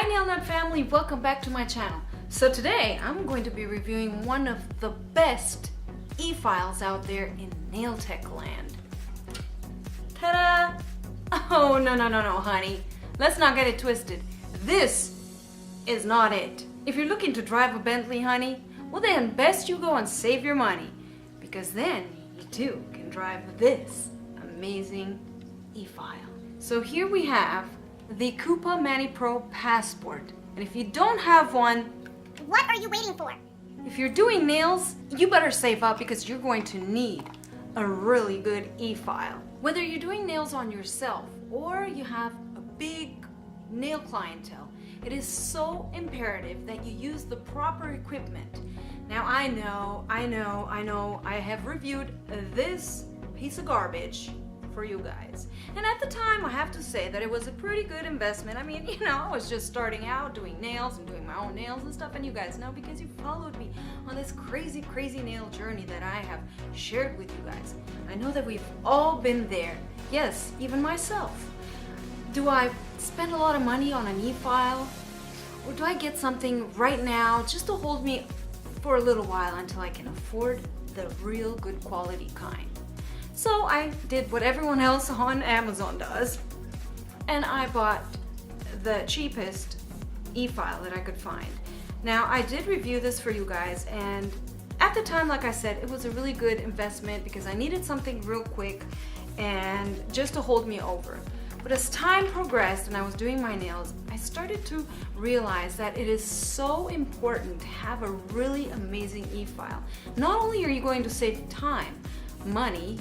Hi Nail Nut family, welcome back to my channel. So today I'm going to be reviewing one of the best e-files out there in nail tech land. Ta-da! Oh no, honey. Let's not get it twisted. This is not it. If you're looking to drive a Bentley, honey, well then best you go and save your money, because then you too can drive this amazing e-file. So here we have the Kupa Manipro Passport. And if you don't have one, what are you waiting for? If you're doing nails, you better save up because you're going to need a really good e-file. Whether you're doing nails on yourself or you have a big nail clientele, it is so imperative that you use the proper equipment. Now I know, I have reviewed this piece of garbage for you guys. And at the time, I have to say that it was a pretty good investment. I mean, I was just starting out doing nails and doing my own nails and stuff, and you guys know because you followed me on this crazy nail journey that I have shared with you guys. I know that we've all been there. Yes, even myself. Do I spend a lot of money on an e-file? Or do I get something right now just to hold me for a little while until I can afford the real good quality kind? So I did what everyone else on Amazon does, and I bought the cheapest e-file that I could find. Now I did review this for you guys, and at the time, like I said, it was a really good investment because I needed something real quick and just to hold me over. But as time progressed and I was doing my nails, I started to realize that it is so important to have a really amazing e-file. Not only are you going to save time, money,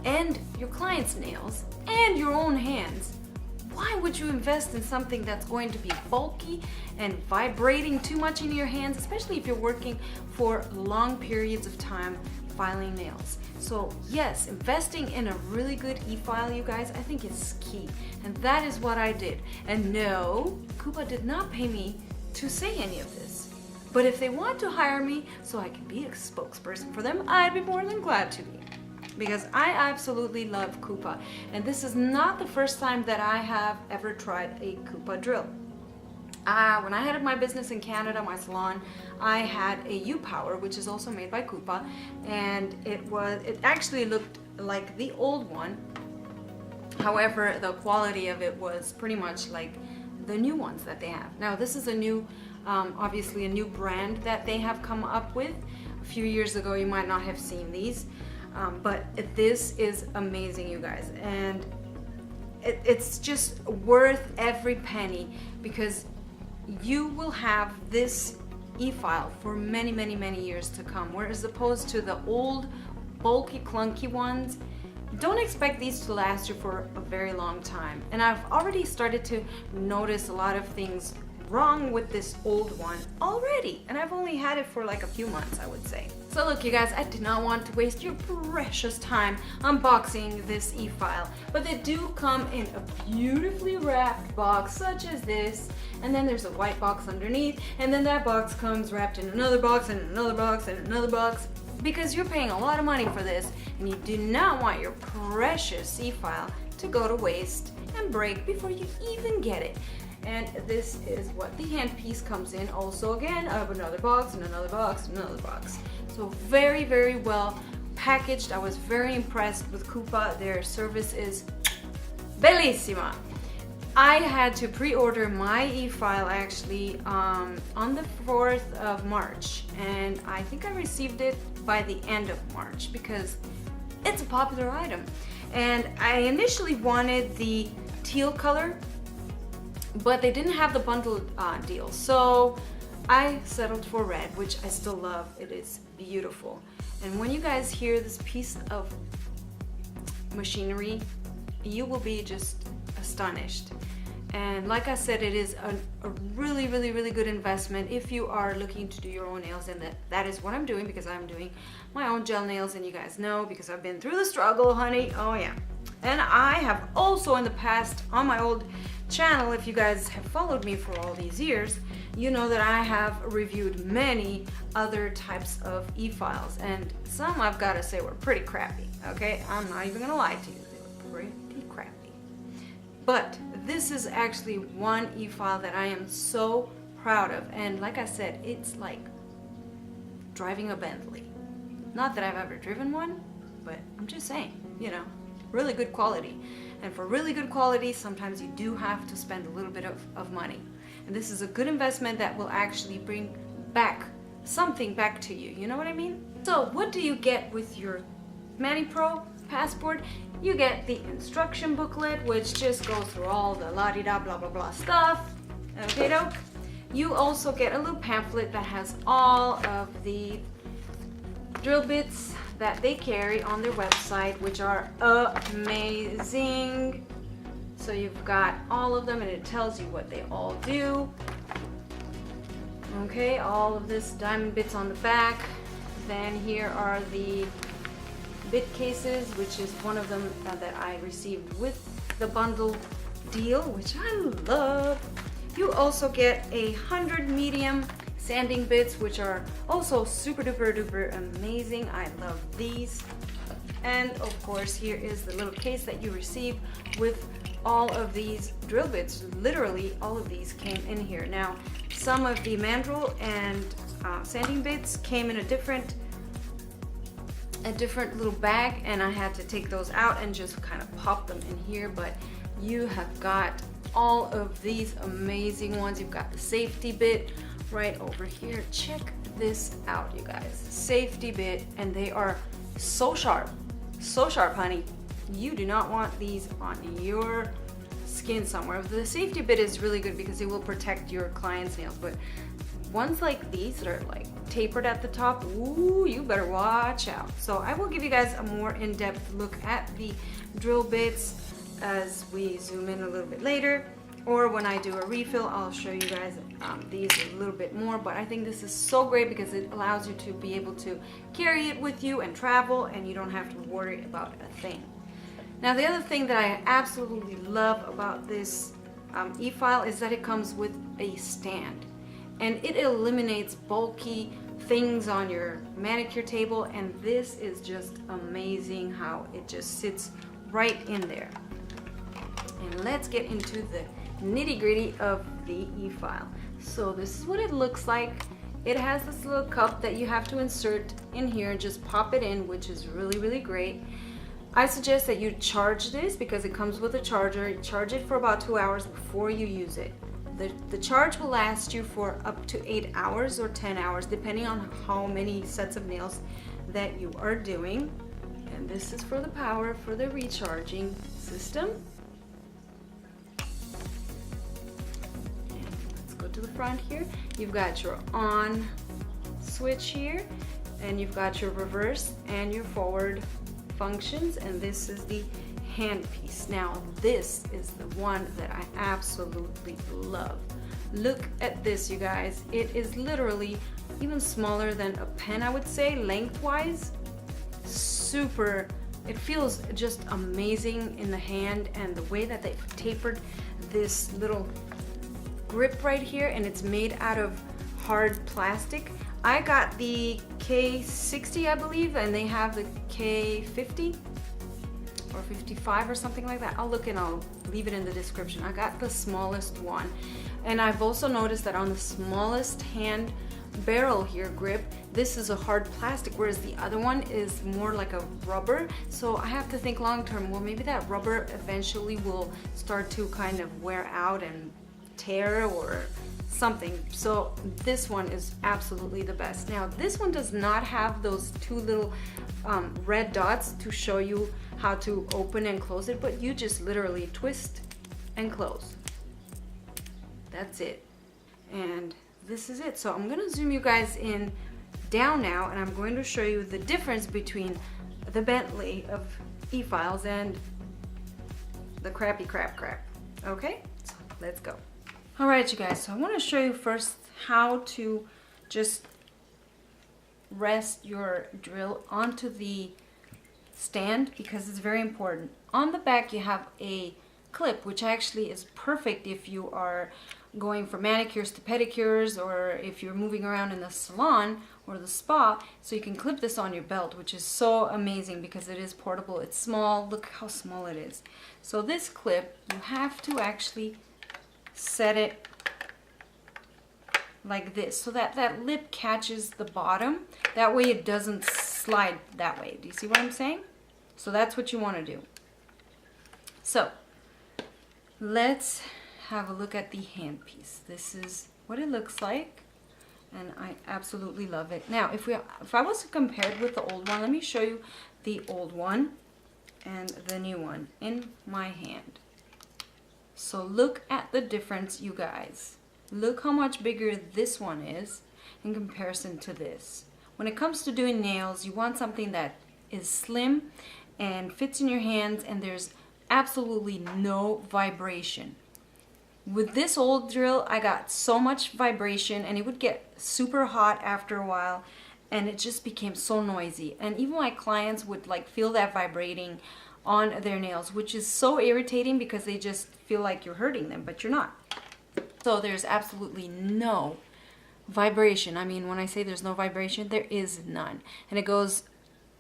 and your client's nails, and your own hands, why would you invest in something that's going to be bulky and vibrating too much in your hands, especially if you're working for long periods of time filing nails? So yes, investing in a really good e-file, you guys, I think is key, and that is what I did. And no, Kupa did not pay me to say any of this. But if they want to hire me so I can be a spokesperson for them, I'd be more than glad to be, because I absolutely love Kupa. And this is not the first time that I have ever tried a Kupa drill. When I had my business in Canada, my salon, I had a U-Power, which is also made by Kupa, and it actually looked like the old one. However, the quality of it was pretty much like the new ones that they have. Now this is a new, obviously a new brand that they have come up with. A few years ago you might not have seen these. But this is amazing, you guys, and it's just worth every penny, because you will have this e-file for many years to come, whereas opposed to the old bulky clunky ones, don't expect these to last you for a very long time. And I've already started to notice a lot of things wrong with this old one already, and I've only had it for like a few months, I would say. So look, you guys, I did not want to waste your precious time unboxing this e-file, but they do come in a beautifully wrapped box such as this, and then there's a white box underneath, and then that box comes wrapped in another box and another box and another box, because you're paying a lot of money for this, and you do not want your precious e-file to go to waste and break before you even get it. And this is what the handpiece comes in, also again of another box and another box and another box. So very well packaged. I was very impressed with Kupa. Their service is bellissima. I had to pre-order my e-file actually on the 4th of March, and I think I received it by the end of March because it's a popular item. And I initially wanted the teal color, but they didn't have the bundled deal, so I settled for red, which I still love. It is beautiful. And when you guys hear this piece of machinery, you will be just astonished. And like I said, it is a really good investment if you are looking to do your own nails, and that is what I'm doing, because I'm doing my own gel nails, and you guys know, because I've been through the struggle, honey. Oh yeah. And I have also in the past on my old channel, if you guys have followed me for all these years, you know that I have reviewed many other types of e-files, and some I've got to say were pretty crappy, okay? I'm not even gonna lie to you, they were pretty crappy. But this is actually one e-file that I am so proud of. And like I said, it's like driving a Bentley. Not that I've ever driven one, but I'm just saying, you know, really good quality. And for really good quality, sometimes you do have to spend a little bit of money. And this is a good investment that will actually bring back something back to you. You know what I mean? So what do you get with your Manipro passport? You get the instruction booklet, which just goes through all the la-di-da blah blah blah stuff. Okay, doke. You also get a little pamphlet that has all of the drill bits that they carry on their website, which are amazing. So you've got all of them and it tells you what they all do. Okay, all of this diamond bits on the back. Then here are the bit cases, which is one of them that I received with the bundle deal, which I love. You also get 100 medium sanding bits, which are also super duper duper amazing. I love these. And of course, here is the little case that you receive with all of these drill bits. Literally all of these came in here. Now, some of the mandrel and sanding bits came in a different little bag, and I had to take those out and just kind of pop them in here. But you have got all of these amazing ones. You've got the safety bit right over here. Check this out, you guys. Safety bit, and they are so sharp, honey. You do not want these on your skin somewhere. The safety bit is really good because it will protect your client's nails, but ones like these that are like tapered at the top, ooh, you better watch out. So I will give you guys a more in-depth look at the drill bits as we zoom in a little bit later, or when I do a refill, I'll show you guys these a little bit more. But I think this is so great because it allows you to be able to carry it with you and travel, and you don't have to worry about a thing. Now, the other thing that I absolutely love about this e-file is that it comes with a stand, and it eliminates bulky things on your manicure table, and this is just amazing how it just sits right in there. And let's get into the nitty-gritty of the e-file. So this is what it looks like. It has this little cup that you have to insert in here and just pop it in, which is really, really great. I suggest that you charge this because it comes with a charger. Charge it for about 2 hours before you use it. The charge will last you for up to 8 hours or 10 hours, depending on how many sets of nails that you are doing. And this is for the power, for the recharging system. And let's go to the front here. You've got your on switch here, and you've got your reverse and your forward functions, and this is the handpiece. Now, this is the one that I absolutely love. Look at this, you guys. It is literally even smaller than a pen, I would say, lengthwise. Super, it feels just amazing in the hand, and the way that they've tapered this little grip right here, and it's made out of hard plastic. I got the K60, I believe, and they have the K50 or 55 or something like that. I'll look and I'll leave it in the description. I got the smallest one, and I've also noticed that on the smallest hand barrel here grip, this is a hard plastic, whereas the other one is more like a rubber. So I have to think long term, well, maybe that rubber eventually will start to kind of wear out and tear or something. So this one is absolutely the best. Now, this one does not have those two little red dots to show you how to open and close it, but you just literally twist and close. That's it. And this is it. So I'm gonna zoom you guys in down now, and I'm going to show you the difference between the Bentley of e-files and the crappy crap. Okay, so let's go. All right, you guys, so I want to show you first how to just rest your drill onto the stand, because it's very important. On the back you have a clip, which actually is perfect if you are going from manicures to pedicures, or if you're moving around in the salon or the spa. So you can clip this on your belt, which is so amazing because it is portable. It's small. Look how small it is. So this clip, you have to actually set it like this so that that lip catches the bottom. That way it doesn't slide that way. Do you see what I'm saying? So that's what you want to do. So let's have a look at the handpiece. This is what it looks like, and I absolutely love it. Now, if I was to compare it with the old one, let me show you the old one and the new one in my hand. So look at the difference, you guys. Look how much bigger this one is in comparison to this. When it comes to doing nails, you want something that is slim and fits in your hands, and there's absolutely no vibration. With this old drill, I got so much vibration, and it would get super hot after a while, and it just became so noisy. And even my clients would like feel that vibrating on their nails, which is so irritating because they just feel like you're hurting them, but you're not. So there's absolutely no vibration. I mean, when I say there's no vibration, there is none. And it goes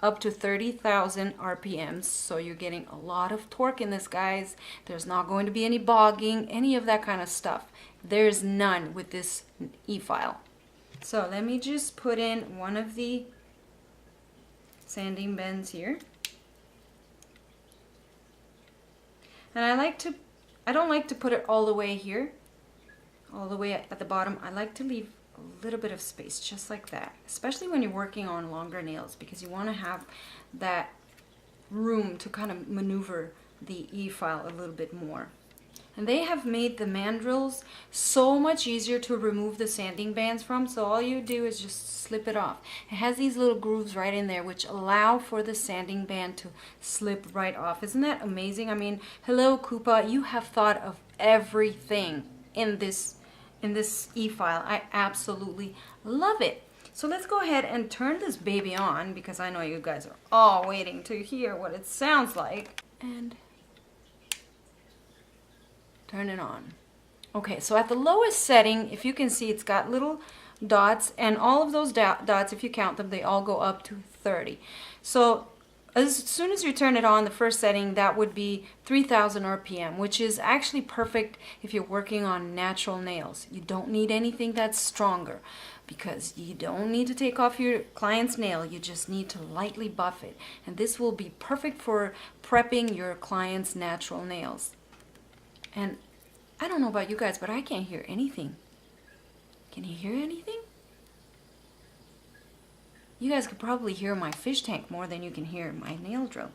up to 30,000 RPMs. So you're getting a lot of torque in this, guys. There's not going to be any bogging, any of that kind of stuff. There's none with this e-file. So let me just put in one of the sanding bends here. And I don't like to put it all the way here, all the way at the bottom. I like to leave a little bit of space, just like that, especially when you're working on longer nails, because you want to have that room to kind of maneuver the e-file a little bit more. And they have made the mandrels so much easier to remove the sanding bands from, so all you do is just slip it off. It has these little grooves right in there which allow for the sanding band to slip right off. Isn't that amazing? I mean, hello Kupa, you have thought of everything in this e-file. I absolutely love it. So let's go ahead and turn this baby on, because I know you guys are all waiting to hear what it sounds like. And turn it on. Okay, so at the lowest setting, if you can see, it's got little dots, and all of those dots, if you count them, they all go up to 30. So as soon as you turn it on, the first setting, that would be 3000 RPM, which is actually perfect if you're working on natural nails. You don't need anything that's stronger, because you don't need to take off your client's nail. You just need to lightly buff it. And this will be perfect for prepping your client's natural nails. And I don't know about you guys, but I can't hear anything. Can you hear anything? You guys could probably hear my fish tank more than you can hear my nail drill.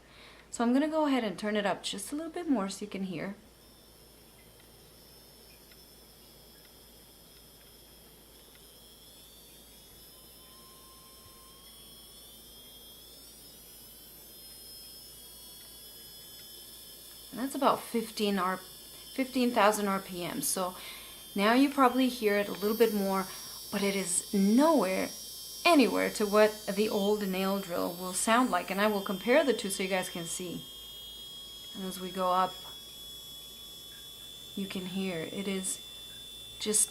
So I'm going to go ahead and turn it up just a little bit more so you can hear. And that's about 15,000 RPM. So now you probably hear it a little bit more, but it is anywhere to what the old nail drill will sound like. And I will compare the two so you guys can see. And as we go up, you can hear it is just,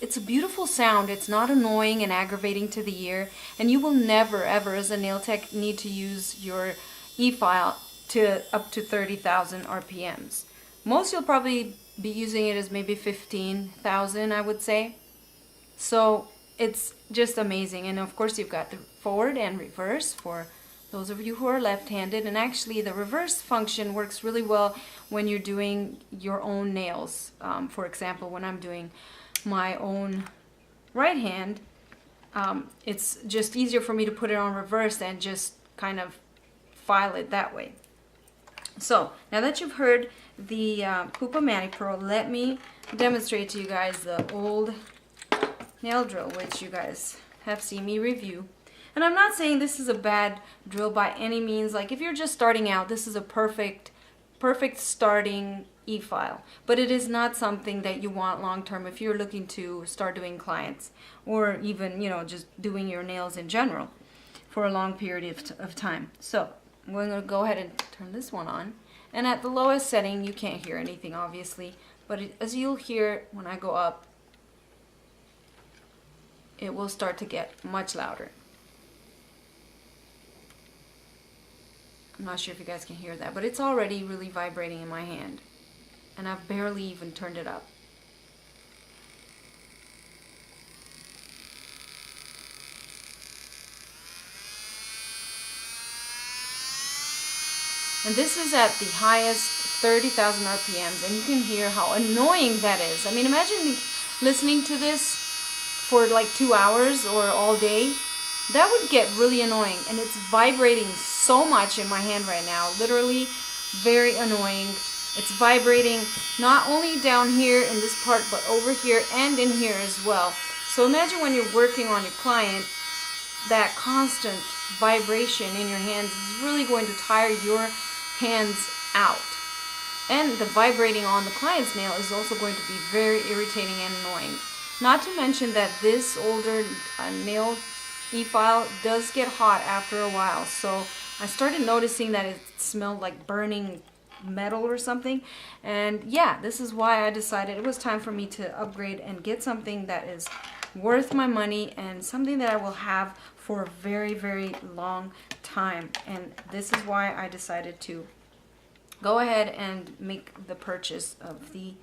it's a beautiful sound. It's not annoying and aggravating to the ear, and you will never ever as a nail tech need to use your e-file to up to 30,000 RPMs. Most you'll probably be using it as maybe 15,000, I would say. So it's just amazing. And of course you've got the forward and reverse for those of you who are left-handed. And actually the reverse function works really well when you're doing your own nails. For example, when I'm doing my own right hand, it's just easier for me to put it on reverse and just kind of file it that way. So now that you've heard the Kupa Manipro, let me demonstrate to you guys the old nail drill, which you guys have seen me review. And I'm not saying this is a bad drill by any means. Like if you're just starting out, this is a perfect starting e-file. But it is not something that you want long term if you're looking to start doing clients, or even, you know, just doing your nails in general for a long period of time. So I'm going to go ahead and turn this one on. And at the lowest setting, you can't hear anything, obviously. But as you'll hear when I go up, it will start to get much louder. I'm not sure if you guys can hear that, but it's already really vibrating in my hand. And I've barely even turned it up. And this is at the highest 30,000 RPMs, and you can hear how annoying that is. I mean, imagine listening to this for like 2 hours or all day. That would get really annoying, and it's vibrating so much in my hand right now. Literally very annoying. It's vibrating not only down here in this part, but over here and in here as well. So imagine when you're working on your client, that constant vibration in your hands is really going to tire your hands out. And the vibrating on the client's nail is also going to be very irritating and annoying. Not to mention that this older nail e-file does get hot after a while. So I started noticing that it smelled like burning metal or something. And yeah, this is why I decided it was time for me to upgrade and get something that is worth my money and something that I will have for a very, very long time. And this is why I decided to go ahead and make the purchase of the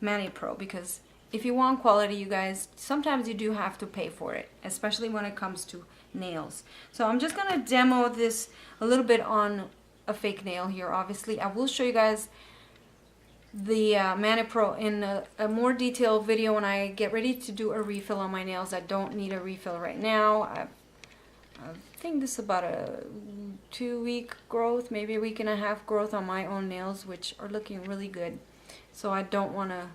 Manipro, because if you want quality, you guys, sometimes you do have to pay for it, especially when it comes to nails. So I'm just gonna demo this a little bit on a fake nail here. Obviously, I will show you guys the Manipro in a more detailed video when I get ready to do a refill on my nails. I don't need a refill right now. I think this is about a 2-week growth, maybe a week and a half growth on my own nails, which are looking really good. So I don't want to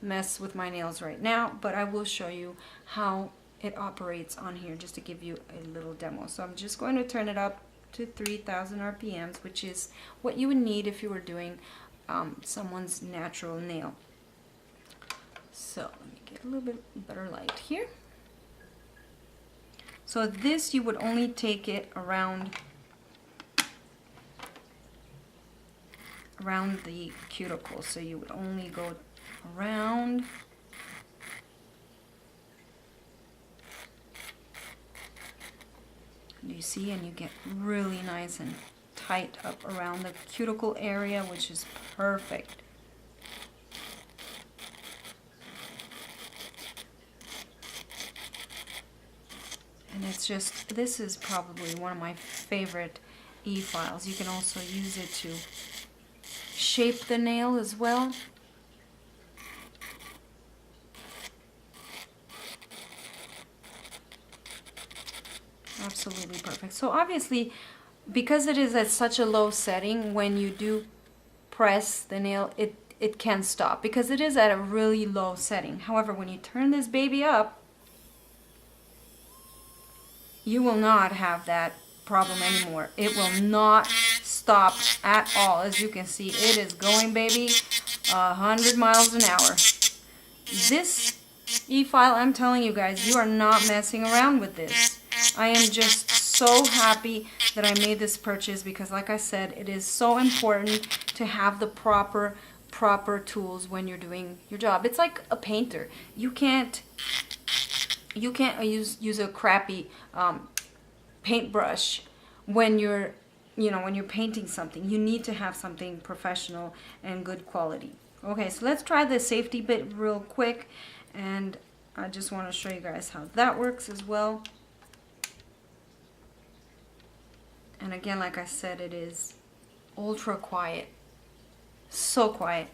mess with my nails right now, but I will show you how it operates on here just to give you a little demo. So I'm just going to turn it up to 3,000 RPMs, which is what you would need if you were doing someone's natural nail. So let me get a little bit better light here. So this, you would only take it around the cuticle. So you would only go around. You see, and you get really nice and tight up around the cuticle area, which is perfect. And it's just, this is probably one of my favorite e-files. You can also use it to shape the nail as well. Absolutely perfect. So obviously, because it is at such a low setting, when you do press the nail, it can stop because it is at a really low setting. However, when you turn this baby up, you will not have that problem anymore. It will not stop at all. As you can see, it is going, baby, 100 miles an hour. This e-file, I'm telling you guys, you are not messing around with this. I am just so happy that I made this purchase because, like I said, it is so important to have the proper tools when you're doing your job. It's like a painter. You can't use a crappy paintbrush when you're painting something. You need to have something professional and good quality. Okay, so let's try the safety bit real quick, and I just want to show you guys how that works as well. And again, like I said, it is ultra quiet, so quiet.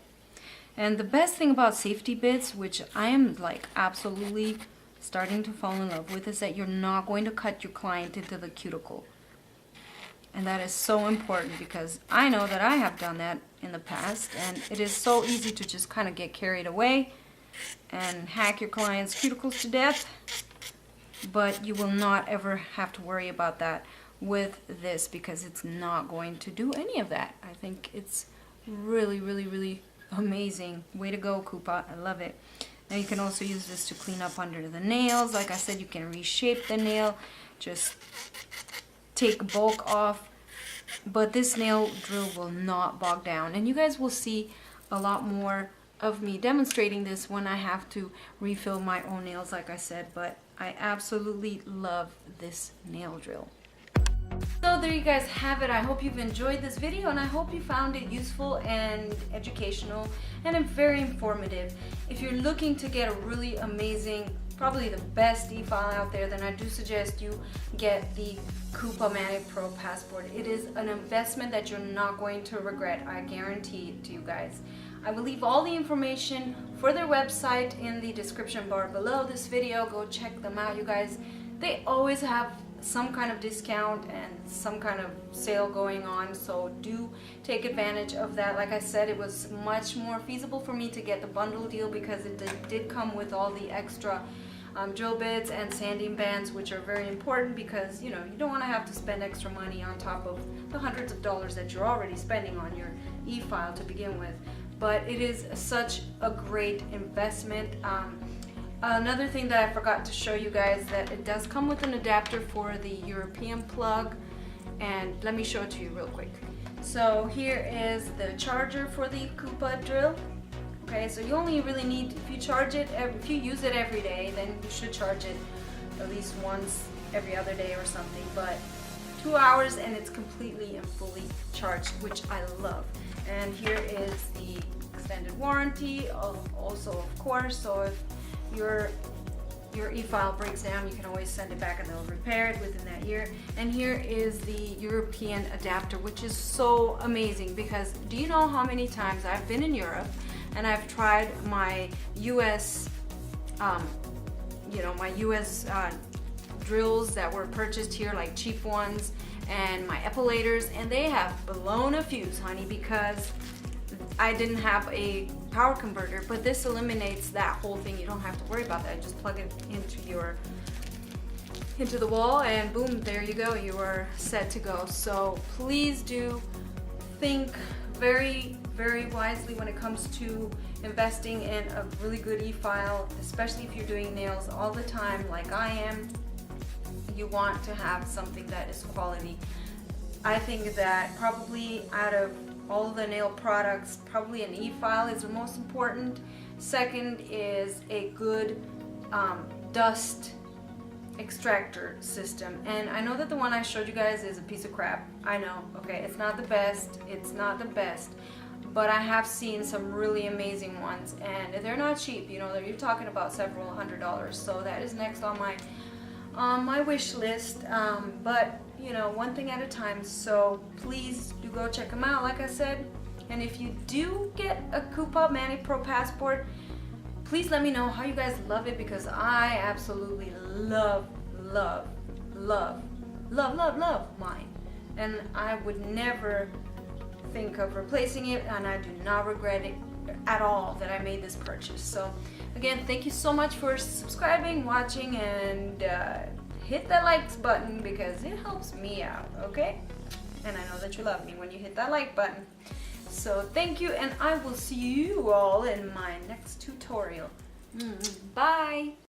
And the best thing about safety bits, which I am like absolutely starting to fall in love with, is that you're not going to cut your client into the cuticle. And that is so important because I know that I have done that in the past, and it is so easy to just kind of get carried away and hack your client's cuticles to death. But you will not ever have to worry about that with this because it's not going to do any of that. I think it's really, really, really amazing. Way to go, Kupa. I love it. Now you can also use this to clean up under the nails. Like I said, you can reshape the nail, just take bulk off but this nail drill will not bog down, and you guys will see a lot more of me demonstrating this when I have to refill my own nails, like I said. But I absolutely love this nail drill. So there you guys have it. I hope you've enjoyed this video, and I hope you found it useful and educational and very informative. If you're looking to get a really amazing, probably the best e-file out there, then I do suggest you get the Kupa Manipro passport. It is an investment that you're not going to regret. I guarantee it to you guys. I will leave all the information for their website in the description bar below this video. Go check them out, you guys. They always have some kind of discount and some kind of sale going on, so do take advantage of that. Like I said, it was much more feasible for me to get the bundle deal because it did come with all the extra drill bits and sanding bands, which are very important because you don't want to have to spend extra money on top of the hundreds of dollars that you're already spending on your e-file to begin with. But it is such a great investment. Another thing that I forgot to show you guys, that it does come with an adapter for the European plug, and let me show it to you real quick. So here is the charger for the Kupa drill. Okay, so you only really need, if you use it every day, then you should charge it at least once every other day or something, but 2 hours and it's completely and fully charged, which I love. And here is the extended warranty also, of course, so if your e-file breaks down, you can always send it back and they'll repair it within that year. And here is the European adapter, which is so amazing because do you know how many times I've been in Europe and I've tried my US drills that were purchased here, like cheap ones, and my epilators, and they have blown a fuse, honey, because I didn't have a power converter. But this eliminates that whole thing. You don't have to worry about that. Just plug it into the wall and boom, there you go, you are set to go. So please do think very, very wisely when it comes to investing in a really good e-file, especially if you're doing nails all the time like I am. You want to have something that is quality. I think that probably out of all the nail products, probably an e-file is the most important. Second is a good dust extractor system. And I know that the one I showed you guys is a piece of crap. I know, okay, it's not the best. It's not the best. But I have seen some really amazing ones, and they're not cheap. You're talking about several $100s. So that is next on my wish list. But one thing at a time. So please do go check them out, like I said. And if you do get a Kupa Manipro passport, please let me know how you guys love it, because I absolutely love mine. And I would never think of replacing it, and I do not regret it at all that I made this purchase. So again, thank you so much for subscribing, watching, and hit that likes button because it helps me out, okay? And I know that you love me when you hit that like button. So thank you, and I will see you all in my next tutorial. Bye!